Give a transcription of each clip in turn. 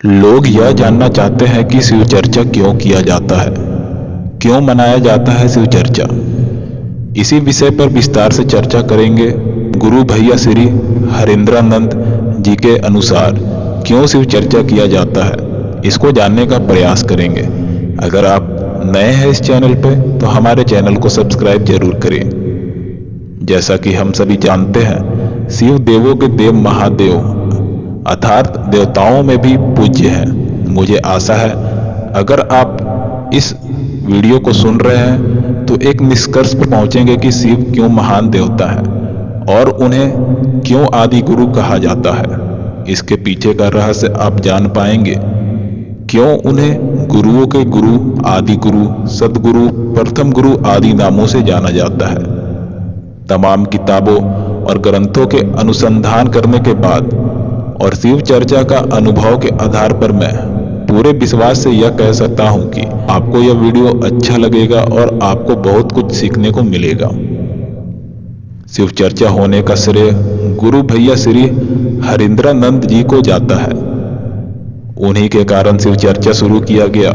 लोग यह जानना चाहते हैं कि शिव चर्चा क्यों किया जाता है, क्यों मनाया जाता है शिव चर्चा। इसी विषय पर विस्तार से चर्चा करेंगे। गुरु भैया श्री हरेंद्रानंद जी के अनुसार क्यों शिव चर्चा किया जाता है, इसको जानने का प्रयास करेंगे। अगर आप नए हैं इस चैनल पर तो हमारे चैनल को सब्सक्राइब जरूर करें। जैसा कि हम सभी जानते हैं, शिव देवों के देव महादेव अर्थात देवताओं में भी पूज्य है। मुझे आशा है अगर आप इस वीडियो को सुन रहे हैं तो एक निष्कर्ष पर पहुंचेंगे कि शिव क्यों महान देवता है और उन्हें क्यों आदि गुरु कहा जाता है। इसके पीछे का रहस्य आप जान पाएंगे। क्यों उन्हें गुरुओं के गुरु, आदि गुरु, सदगुरु, प्रथम गुरु आदि नामों से जाना जाता है। तमाम किताबों और ग्रंथों के अनुसंधान करने के बाद और शिव चर्चा का अनुभव के आधार पर मैं पूरे विश्वास से यह कह सकता हूं कि आपको यह वीडियो अच्छा लगेगा और आपको बहुत कुछ सीखने को मिलेगा। शिव चर्चा होने का श्रेय गुरु भैया श्री हरेंद्रानंद जी को जाता है। उन्हीं के कारण शिव चर्चा शुरू किया गया।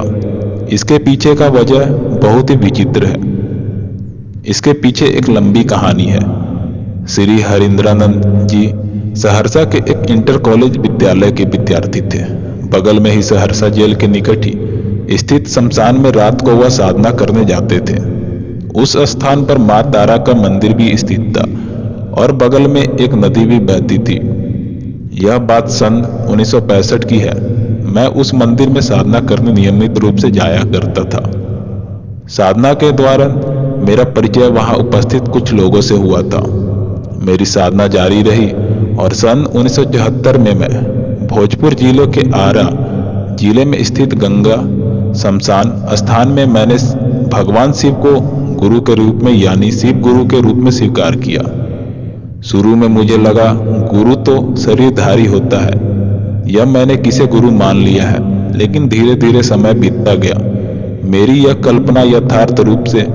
इसके पीछे का वजह बहुत ही विचित्र है। इसके पीछे एक लंबी कहानी है। श्री हरेंद्रानंद जी सहरसा के एक इंटर कॉलेज विद्यालय के विद्यार्थी थे। बगल में ही सहरसा जेल के निकट ही स्थित शमशान में रात को वह साधना करने जाते थे। उस स्थान पर मां तारा का मंदिर भी स्थित था और बगल में एक नदी भी बहती थी। यह बात सन 1965 की है। मैं उस मंदिर में साधना करने नियमित रूप से जाया करता था। साधना के दौरान मेरा परिचय वहां उपस्थित कुछ लोगों से हुआ था। मेरी साधना जारी रही और सन 1974 में मैं भोजपुर जिले के आरा जिले में स्थित गंगा शमशान स्थान में मैंने भगवान शिव को गुरु के रूप में यानी शिव गुरु के रूप में स्वीकार किया। शुरू में मुझे लगा गुरु तो शरीरधारी होता है, यह मैंने किसे गुरु मान लिया है। लेकिन धीरे धीरे समय बीतता गया, मेरी यह कल्पना यथार्थ रूप से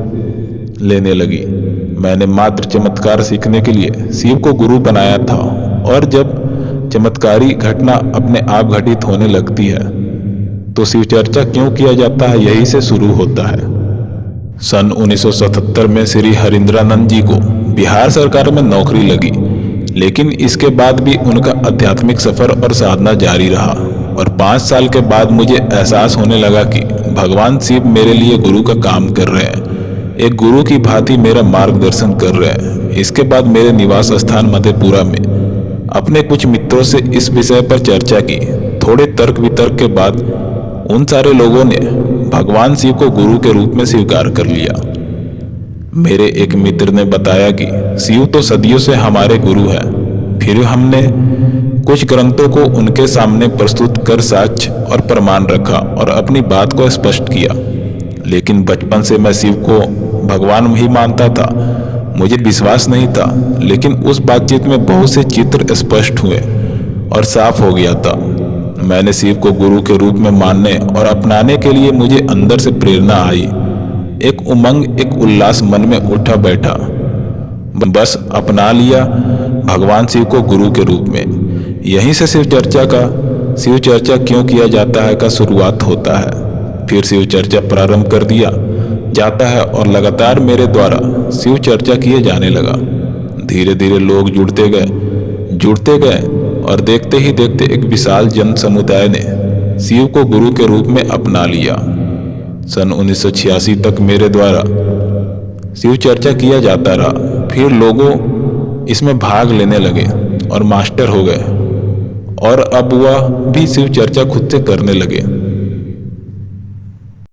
लेने लगी। मैंने मात्र चमत्कार सीखने के लिए शिव को गुरु बनाया था और जब चमत्कारी घटना अपने आप घटित होने लगती है तो शिव चर्चा क्यों किया जाता है, यही से शुरू होता है। सन 1977 में श्री हरेंद्रानंद जी को बिहार सरकार में नौकरी लगी, लेकिन इसके बाद भी उनका आध्यात्मिक सफर और साधना जारी रहा और 5 साल के बाद मुझे एहसास होने लगा कि भगवान शिव मेरे लिए गुरु का काम कर रहे हैं, एक गुरु की भांति मेरा मार्गदर्शन कर रहे हैं। इसके बाद मेरे निवास स्थान मधेपुरा में अपने कुछ मित्रों से इस विषय पर चर्चा की। थोड़े तर्क वितर्क के बाद उन सारे लोगों ने भगवान शिव को गुरु के रूप में स्वीकार कर लिया। मेरे एक मित्र ने बताया कि शिव तो सदियों से हमारे गुरु हैं। फिर हमने कुछ ग्रंथों को उनके सामने प्रस्तुत कर साक्ष्य और प्रमाण रखा और अपनी बात को स्पष्ट किया। लेकिन बचपन से मैं शिव को भगवान ही मानता था, मुझे विश्वास नहीं था। लेकिन उस बातचीत में बहुत से चित्र स्पष्ट हुए और साफ हो गया था। मैंने शिव को गुरु के रूप में मानने और अपनाने के लिए मुझे अंदर से प्रेरणा आई। एक उमंग, एक उल्लास मन में उठा बैठा। बस अपना लिया भगवान शिव को गुरु के रूप में। यहीं से शिव चर्चा क्यों किया जाता है का शुरुआत होता है। फिर शिव चर्चा प्रारंभ कर दिया जाता है और लगातार मेरे द्वारा शिव चर्चा किए जाने लगा। धीरे धीरे लोग जुड़ते गए और देखते ही देखते एक विशाल जन समुदाय ने शिव को गुरु के रूप में अपना लिया। सन 1986 तक मेरे द्वारा शिव चर्चा किया जाता रहा। फिर लोगों इसमें भाग लेने लगे और मास्टर हो गए और अब वह भी शिव चर्चा खुद से करने लगे।